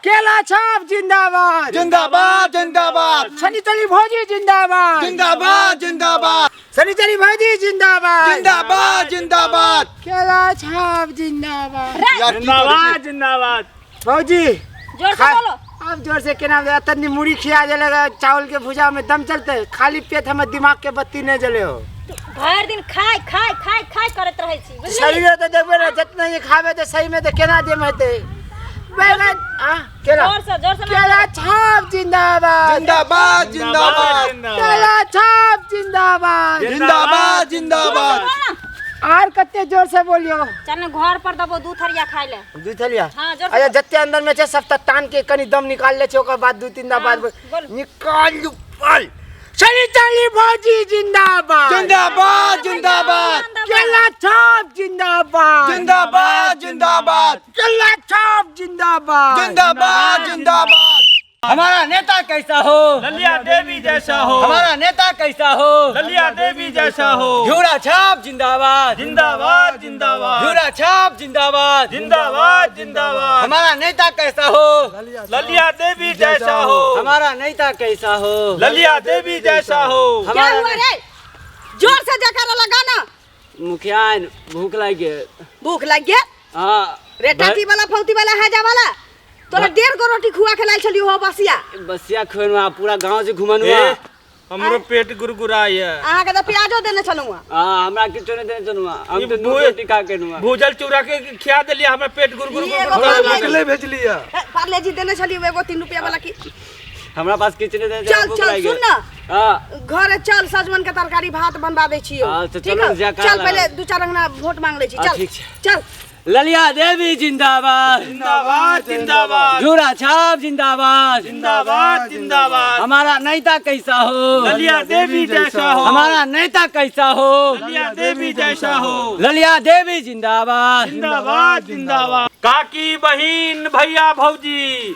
केला छाप जिंदाबाद जिंदाबाद जिंदाबाद शनिचरी भौजी जिंदाबाद जिंदाबाद जिंदाबाद शनिचरी भौजी जिंदाबाद जिंदाबाद जिंदाबाद केला छाप जिंदाबाद जिंदाबाद जिंदाबाद। भौजी जोर से बोलो। अब जोर से के नाम तन्नी मुड़ी खिया जलेगा चावल के भुजा में दम चलते खाली पेट हमें दिमाग के बत्ती नहीं जले हो भर दिन खाय खाय खाय खाय करत रहे छी बुझली। शरीर तो देखबे ना जितना ये खावे तो सही में तो केना दे महते बैगन केला जोर से केला छाप जिंदाबाद जिंदाबाद जिंदाबाद केला छाप जिंदाबाद जिंदाबाद जिंदाबाद। और कते जोर से बोलियो चल न घर पर दबो दू थरिया खाय ले। दू थलिया हां जोर से। अच्छा जत्ते अंदर में छे सब तान के कनी दम निकाल ले छे ओकर बाद दू तीन दा बाद बोल। निकाल लू बोल शनिचरी भौजी जिंदाबाद जिंदाबाद जिंदाबाद केला छाप जिंदाबाद जिंदाबाद जिंदाबाद केला छाप जिंदाबाद जिंदाबाद जिंदाबाद। हमारा नेता कैसा हो, ललिया देवी जैसा हो, हमारा नेता कैसा हो, ललिया देवी जैसा हो। घिउरा छाप जिंदाबाद जिंदाबाद जिंदाबाद घिउरा छाप जिंदाबाद जिंदाबाद जिंदाबाद। हमारा नेता कैसा हो, ललिया देवी जैसा हो, हमारा नेता कैसा हो, ललिया देवी जैसा हो। क्या हुआ रे? जोर से जयकारा लगाना। मुखिया भूख लगी भूख लग गया? हाँ रे टाटी वाला फौती वाला हैजा वाला तोरा 1.5 गो रोटी खुआ खिलाइल छलियो हो बसिया। बसिया खुआ पूरा गांव से घुमनुआ। हमरो पेट गुरगुराय है। अहाँ के तो प्याजो देने छलुआ। हां हमरा किछो नहीं देने चनुआ, हम तो दूध रोटी खा के नुआ। भूजल चूरा के खिया देलिया हमरा पेट गुरगुर अकेले भेज लिया। पार्ले जी देने छलियो एगो 3 रुपया वाला की। हमरा पास किछ नहीं देने। चल चल सुन ना। हां घरे चल सजमन के तरकारी भात बनवा दे छियो। हाँ, तो ठीक चलो है? जयकारा चल लगा। पहले 2-4 अंगना वोट मांग ले छी। हाँ, चल ठीक है। चल। ललिया देवी जिंदाबाद जिंदाबाद जिंदाबाद घिउरा छाप जिंदाबाद जिंदाबाद जिंदाबाद। हमारा नेता कैसा हो, ललिया देवी जैसा हो, हमारा नेता कैसा हो, ललिया देवी जैसा हो। ललिया देवी जिंदाबाद जिंदाबाद जिंदाबाद। काकी बहिन भैया भौजी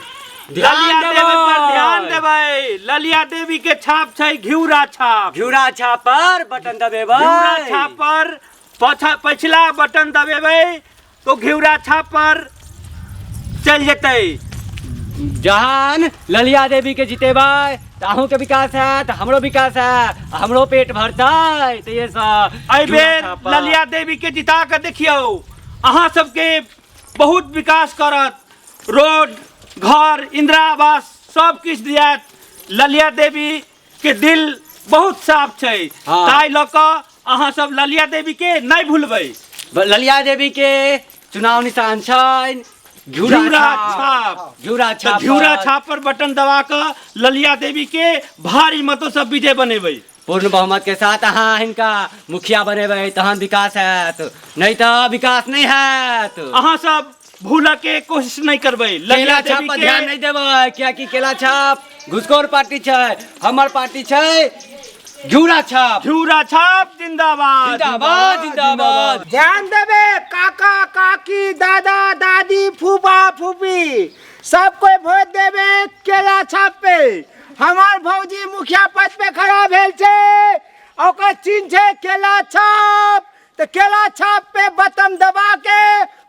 ध्यान ललिया देबै। देवी पर ध्यान देबै। ललिया देवी के छाप छै घिउरा छाप। घिउरा छाप पर बटन दबेबै, घिउरा छाप पर पछिला बटन दबेबै तो घिउरा छाप पर चल जेतै। जहान ललिया देवी के जितेबै त अहूँ के विकास है तो हमरो विकास है, हमरो पेट भरतै तो ये सब एहि बेर ललिया देवी के जिता के देखियौ अहाँ सबके बहुत विकास करत। रोड घर इंदिरा आवास सब किछ दियत। ललिया देवी के दिल बहुत साफ छै। हाँ। ताहि लऽ कऽ अहाँ सब ललिया देवी के नहीं भूलबै। ललिया देवी के चुनाव निशान छै घिउरा छाप। घिउरा छाप घिउरा छाप पर बटन दबा कऽ ललिया देवी के भारी मतों से विजय बनेबै। पूर्ण बहुमत के साथ अहाँ हिनका मुखिया बनेबै तहन विकास हैत, नहीं तो विकास नहीं हैत। अहाँ सब भूल के कोशिश नहीं करबै। केला छाप पर ध्यान नहीं देबै कियाकि केला छाप घुसखोर पार्टी छै, हमर पार्टी छै घिउरा छाप। घिउरा छाप जिंदाबाद जिंदाबाद जिंदाबाद। ध्यान देवे काका काकी दादा दादी फूफा फूफी सब कोई वोट देवे केला छाप पे। हमार भौजी मुखिया पद पे खड़ा भेल छे ओकर चिन्ह छे केला छाप। तो केला छाप पे बटन दबा के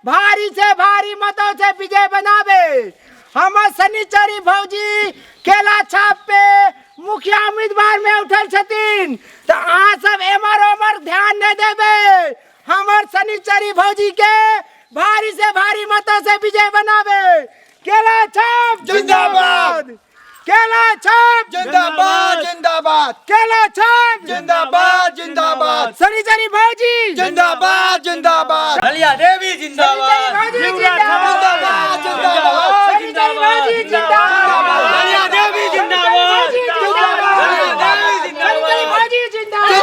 भारी से भारी मतों से विजय बनावे। हमार शनिचरी भौजी केला छाप पे मुखिया उम्मीदवार में उठल छथिन तो अहाँ सब एमर ओमर ध्यान नहीं देवे। हमार शनिचरी भौजी के भारी से भारी मतों से विजय बनावे। केला छाप जिंदाबाद केला छाप जिंदाबाद जिंदाबाद केला छाप जिंदाबाद जिंदाबाद शनिचरी भौजी जिंदाबाद जिंदाबाद। ललिया देवी जिंदाबाद जिंदाबाद जिंदाबाद शनिचरी भौजी जिंदाबाद ललिया देवी जिंदाबाद शनिचरी भौजी जिंदाबाद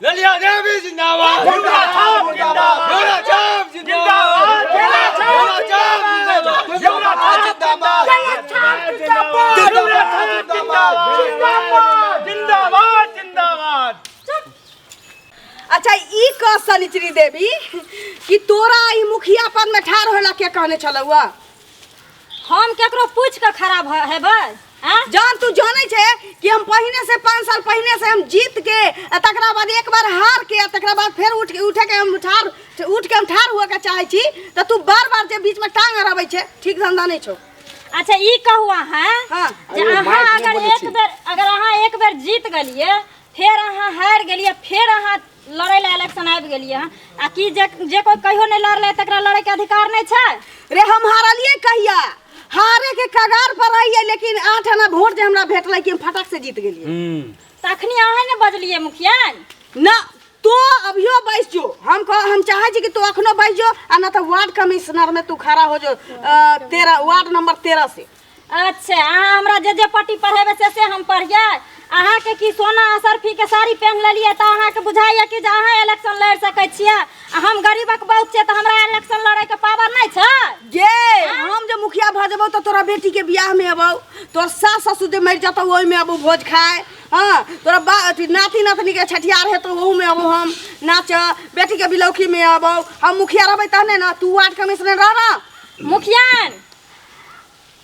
ललिया देवी जिंदाबाद घिउरा छाप जिंदाबाद घिउरा छाप जिंदाबाद केला छाप जिंदाबाद केला छाप जिंदाबाद जिंदाबाद। अच्छा ई क शनिचरी देवी कि तोरा ई मुखिया पद में ठाड़ होला के कहने छलहुआ? हम केकरो पूछ के खराब हेबै? जान तू जाने छे कि हम पहिने से 5 साल पहिने से हम जीत के तकरा बाद एक बार हार के तकरा बाद फिर उठ के हम ठार हुआ के चाहे छी त तू बार-बार जे बीच में टांग अराबै छे ठीक धंधा नहीं छौ। अच्छा ई कहू हां हां जे अहाँ अगर अहाँ एक बेर जीत गेलिए फिर अहाँ हार गेलिए फिर अहाँ लड़ै ला इलेक्शन आबि गेलिए आ की जे कोई कहियो नहीं लड़ले तकरा लड़ै के अधिकार नहीं छै रे हम हारलिए कहिया हारे के कगार पर रहिए लेकिन 8 आना वोट जे हमरा भेटलै कि हम फटक से जीत गेलिए तखनी अहाँ ने बजलिए मुखिया ना तो अभियो बैस जो हम चाहे छी कि तू अखनो बैस जो आ ना तो वार्ड कमिश्नर में तू खड़ा हो जो 13 वार्ड नंबर 13 से। अच्छा अहाँ हमरा जे पट्टी पढ़ेबे से हम पढ़िए अहाँ के की सोना सरफी के साड़ी पहन लेलिए त अहाँ के बुझाइए कि अहाँ इलेक्शन लड़ सकै छियै हम गरीबक बहुत छै त हमरा इलेक्शन लड़ै के पावर नहीं छै गे हम जे मुखिया भ जेबौ त तोरा बेटी के बियाह में अबौ तोर सास ससुर जे मर जतौ ओइ में अबौ भोज खाए हां तोरा नाती नातनी के छठियार हेतौ ओहू में अबौ हम नाच बेटी के बिलौकी में अबौ हम मुखिया रहबै तहने ना तू वार्ड कमिश्नर रह ना। मुखियान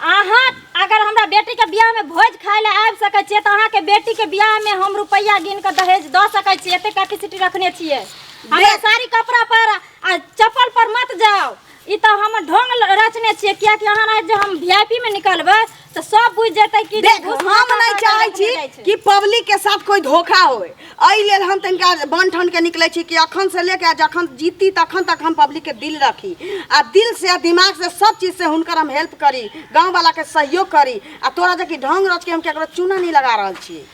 अहाँ अगर हमरा बेटी के बियाह में भोज खाए ले आबि सकै छियै त अहाँ के बेटी के बियाह में हम रुपैया गिन के दहेज द सकै छियै एते कैपेसिटी रखने छियै हमरा साड़ी कपड़ा पर आ चप्पल पर मत जाओ ई त हम ढोंग रचने छियै किया कि अहाँ जे हम वीआईपी में निकलबै त सब बुझ जेतै कि देख हम नहीं चाहे छी कि पब्लिक के साथ कोई धोखा होए एहि लेल हम तनका बन ठन के निकलै छी कि अखन से लेके जखन जीती तखन तक हम पब्लिक के दिल रखी आ दिल से दिमाग से सब चीज से हुनकर हम हेल्प करी गांव वाला के सहयोग करी आ तोरा जे कि ढंग रच के हम केकरो चूना नहीं लगा रहल छी।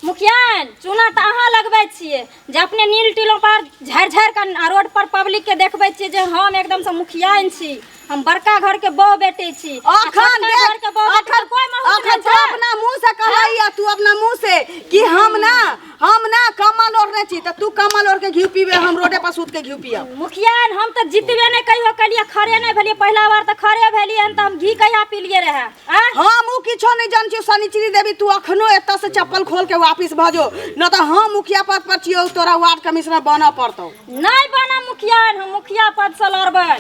मुखियान चूना त अहाँ लगबै छियै जे अपने नील टीलों पर झड़ के रोड पर पब्लिक के देखबै छियै जे हम एकदम से मुखियान छी हम बड़का घर के बहू बेटी छी अखन घर के बहू कोई अखन तो अपना मुंह से कहैया तू अपना मुंह से कि हम ना कमल ओढ़ने छी त तू कमल ओढ़ के घी पीबे हम रोडे पर सूत के घी पियब। मुखियान हम त जीतबे नहीं कहियो कलिए खरे नहीं भेलिए पहला बार त खरे भेलिए त हम घी कहिया पीलिए रहे हम उ किछो नहीं जान छी सनिचरी देवी तू अखनो एत से चप्पल खोल के वापस भजो न त हम मुखिया पद पर छियो तोरा वार्ड कमिश्नर बना पड़तौ नहीं बना मुखियान हम मुखिया पद से लड़बै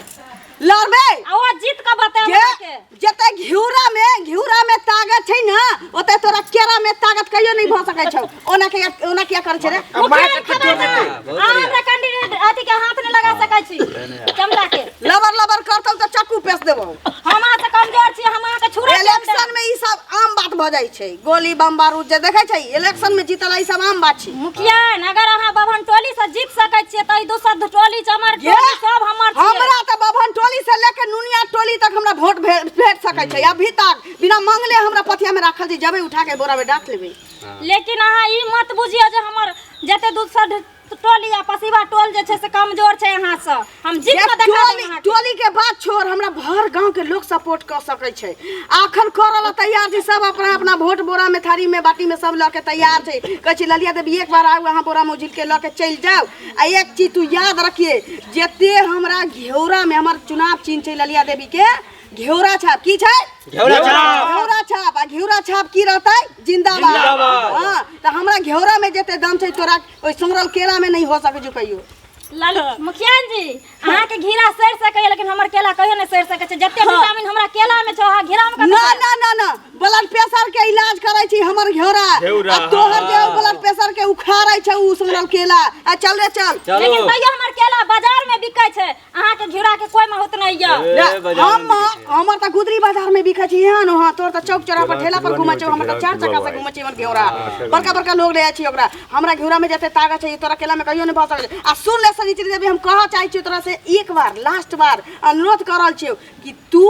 आ ओ जीत के बताबे के जते घिउरा में ताकत छै ना ओते तोरा केरा में ताकत कहियो नहीं भ सकै छौ ओना क्या करे छै रे हमरा कैंडिडेट अथी के हाथ नहीं लगा सकै छी चमड़ा के लबर करतौ त चक्कू पेस देबौ हम आ त कमजोर छी हम आ के छुरा इलेक्शन में ई सब आम बात भ जाय छै गोली बम बारूद जे देखै छै इलेक्शन में जीतल ई सब आम बात छै। मुखियान अगर अहाँ बभन टोली से जीत सकै छियै त ई दोसर टोली चमर टोली सब हमर छियै हमरा त बभन टोली से लेके नुनिया टोली तक हमरा वोट भेट सकै छै अभी तक बिना मांगले हमरा पथिया में राखल छै जबे उठा के बोरा में डाक लेबै लेकिन अहाँ ई मत बुझियो जे हमर जते दूसर टोली या पसीवा टोल जे छै से कमजोर छै अहाँ से हम जीत के देखा देब टोली के बात छोड़ हमरा भर गांव के लोग सपोर्ट कर सकै छै आखन करला तैयार छै सब अपना वोट बोरा में थारी में बाटी में सब ल के तैयार छै कहै छै ललिया देवी एक बार आउ अहाँ बोरा में उझिल के ल के चल जाओ आ एक चीज तू याद रखिए जेते हमरा घेउरा में हमर चुनाव चिन्ह छै ललिया देवी के घेउरा छाप की छै घेउरा छाप आ घेउरा छाप की रहतै जिंदाबाद हां त हमरा घेउरा में जेते दम छै तोरा ओइ संगरल केला में नहीं हो सकै जो कहियो मुखियान जी अहाँ के घीरा सड़ सकै लेकिन हमर केला कहियो नहीं सड़ सकै छै जते विटामिन हमरा केला में छै घेरा में ना ब्लड प्रेशर के इलाज करै छी हमर घेउरा आ तोहर जे ब्लड प्रेशर के उखाड़ै छै उ संगरल केला आ चल रे चल लेकिन तैयो हमर केला बाजार में बिकै छै अहाँ के घेरा के कोई महत्व नहीं य हमर त गुदरी बाजार में बिकै छै यहाँ न तोर त चौक चौराहा पर ठेला पर घुमै छै हमर त 4 चक्का से घुमै छै हमर घेउरा बड़का लोग रहै छै ओकरा हमरा घेउरा में जते ताकत छै तोरा केला में कहियो नहीं भ सकै आ सुन ले सनिचरी देवी हम कह चाहे छी तोरा से एक बार लास्ट बार अनुरोध करल छियो कि तू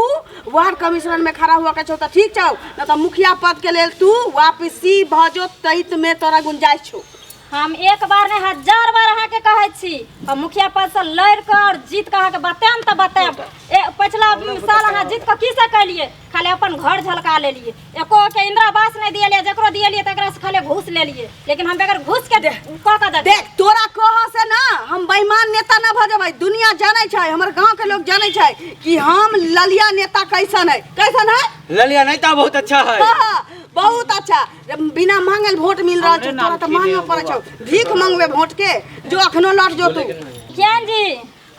वार्ड कमिश्नर में खड़ा हुआ के छौ त ठीक छौ न त मुखिया पद के लेल तू वापसी भजो तैत में तोरा गुंजाइश छौ हम एक बार नहीं 1000 बार अहाँ के कहै छी हम मुखिया पद से लड़ के और जीत के अहाँ के बताएम त बताएब पिछला साल अहाँ जीत के की से कलिए खाली अपन घर झलका लेलिए एको के इंदिरा आवास नहीं दियलिए जकरो दियलिए तकरा से खाली घूस लेलिए लेकिन हम बेगर घूस के देख तोरा कह से ना हम बेईमान नेता ना भ जेबै दुनिया जानै छै हमर गांव के लोग जानै छै कि हम ललिया नेता कैसन है ललिया नेता बहुत अच्छा है बहुत अच्छा बिना मांगल वोट मिल रहा छै तोरा त मांगे पड़ै छौ भीख मांगबे वोट के जो अखनो लट जो तू ज्ञान जी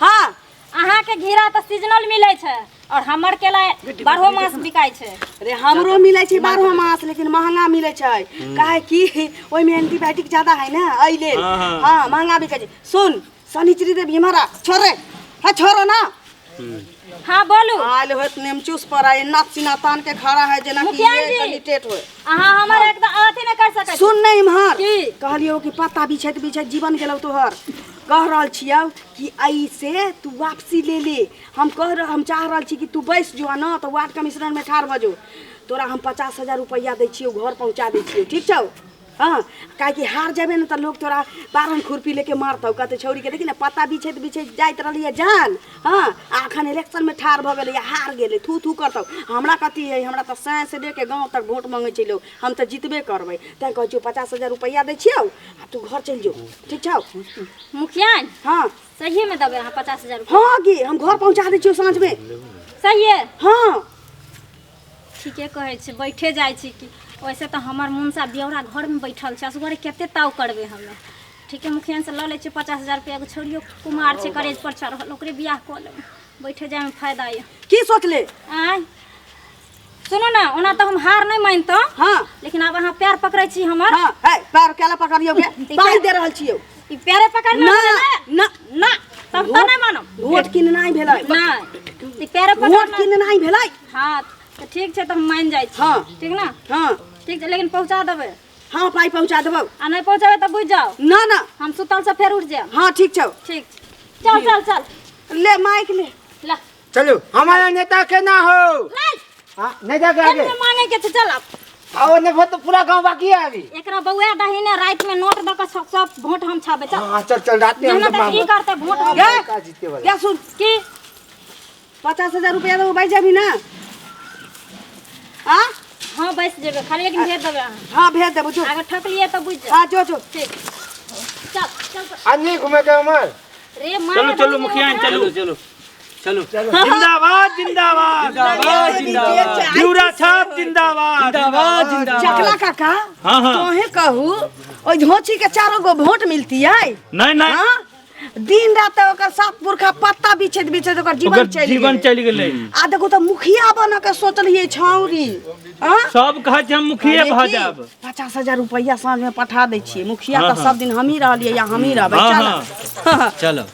हां अहाँ के घेरा त सीजनल मिलै छै और हमर केला 12 मास बिकाय छै। अरे हमरो मिलै छै 12 मास, लेकिन महंगा मिलै छै। काहे कि ओइ में एंटीबायोटिक ज्यादा है ना, अइले हां महंगा बिकै छै। सुन शनिचरी देवी हमारा छोरे है, छोरो ना हाँ बोलू। आइल होत नेमचूस पर आए नाक सीना तान के खड़ा है जना कि मुखिया ये जी। कैंडिडेट होय। अहाँ हमर एकदम अथी नहीं कर सकै छी। सुन नहीं इम्हर की? कहलियो कि पत्ता बिछैत बिछैत जीवन गेलौ तोहर। कह रहल छियौ कि आई से तू वापसी ले ले। हम चाह रहल छी कि तू बैस जो ना, तो वार्ड कमिश्नर में ठाड़ भ जो। तोरा हम 50,000 रुपया दै छियौ, घर पहुंचा दै छियौ, ठीक छौ? हाँ काहे कि हार जाबे न त लोग तोरा बारन खुरपी लेके मारतौ, कहते छौरी के देखी ना पत्ता बिछैत बिछैत जाइत रहलिए जान। हाँ आखन इलेक्शन में ठाड़ भ गेलै, हार गेलै, थू थू करतौ। हमरा कथी है, हमरा त सै से लेके गांव तक वोट मांगे छै लोग, हम त जितबे करबै। तै कहै छियौ 50,000 रुपया दै छियौ आ तू घर चल जो, ठीक छौ? मुखिया हाँ सही में देबै अहाँ 50,000 रुपया? हाँ गे हम घर पहुंचा दै छियौ साँझ में। सही है। हाँ ठीके कहै छी, बैठे जाइ छी कि वैसे तो हमर मुंसा बियौरा घर में बैठल छै, असगरे केते ताव करबे हमे। ठीक है मुखिया से ल ले छी 50,000 रुपया। एगो छोरियो कुमार छै, करेज पर चढ़ल, ओकरे बियाह क लेब, बैठे जाए में फायदा है। की सोचले? आय सुनो ना, ओना तो हम हार नहीं मानतो, हाँ लेकिन अब अहाँ पैर पकड़ै छी हमर। हाँ है पैर केला पकड़ियो गे, पाई दे रहल छियौ। ई पैरे पकड़ ना ना ना तब तो नहीं मानब। वोट किननाइ भेलै, ना ई पैरे वोट पकड़। किननाइ भेलै। हाँ तो ठीक छै, तो हम मान जाइ छी। हाँ। ठीक ना? हाँ ठीक छै, लेकिन पहुंचा देबै। हाँ पाई पहुंचा देबौ। आ नहीं पहुंचाबे तो बुझ जाओ, ना ना हम सुतल से फेर उठ जाए। हाँ ठीक छौ। ठीक चल चल चल ले माइक ले। ला चलो हमारा नेता के ना हो। नहीं हाँ नेता के आगे मांगे के छै, चल अब आओ ने तो पूरा गांव बाकी है अभी। एकरा बउआ दहीने रात में नोट द के सब वोट हम छाबे। चल हाँ चल चल रात में हम मेहनत की करते वोट हम गे का जीते वाला। क्या सुन की 50,000 रुपया देबो, बैठ जाबी ना। हाँ हाँ बैस जेबे, खाली लेकिन भेज देबे अहाँ। हाँ भेज देबो जो। अगर ठक लिए तो बुझ जा। हाँ जो जो। ठीक चल चल चल। आज नहीं घूमे के उमर। रे मां चलो चलो मुखिया चलो चलो जिंदाबाद जिंदाबाद जिंदाबाद बियौरा छाप जिंदाबाद जिंदाबाद जिंदाबाद। चकला काका हाँ हाँ तोहे कहू ओइ धोची के 4 गो वोट मिलती है। नहीं नहीं हाँ दिन रात ओकर सात पुरखा पत्ता बिछैत बिछैत ओकर ओकर जीवन जीवन चल चल गेलै। आ देखो तो मुखिया बन के सोचलिए छौरी। हाँ सब कहे छै हम मुखिया अरे भ की, जाब। 50,000 रुपया साँझ में पठा दै छियै। मुखिया हाँ, तो हाँ। सब दिन हम ही रहलिए या हम ही रहबै। हाँ, चल चलो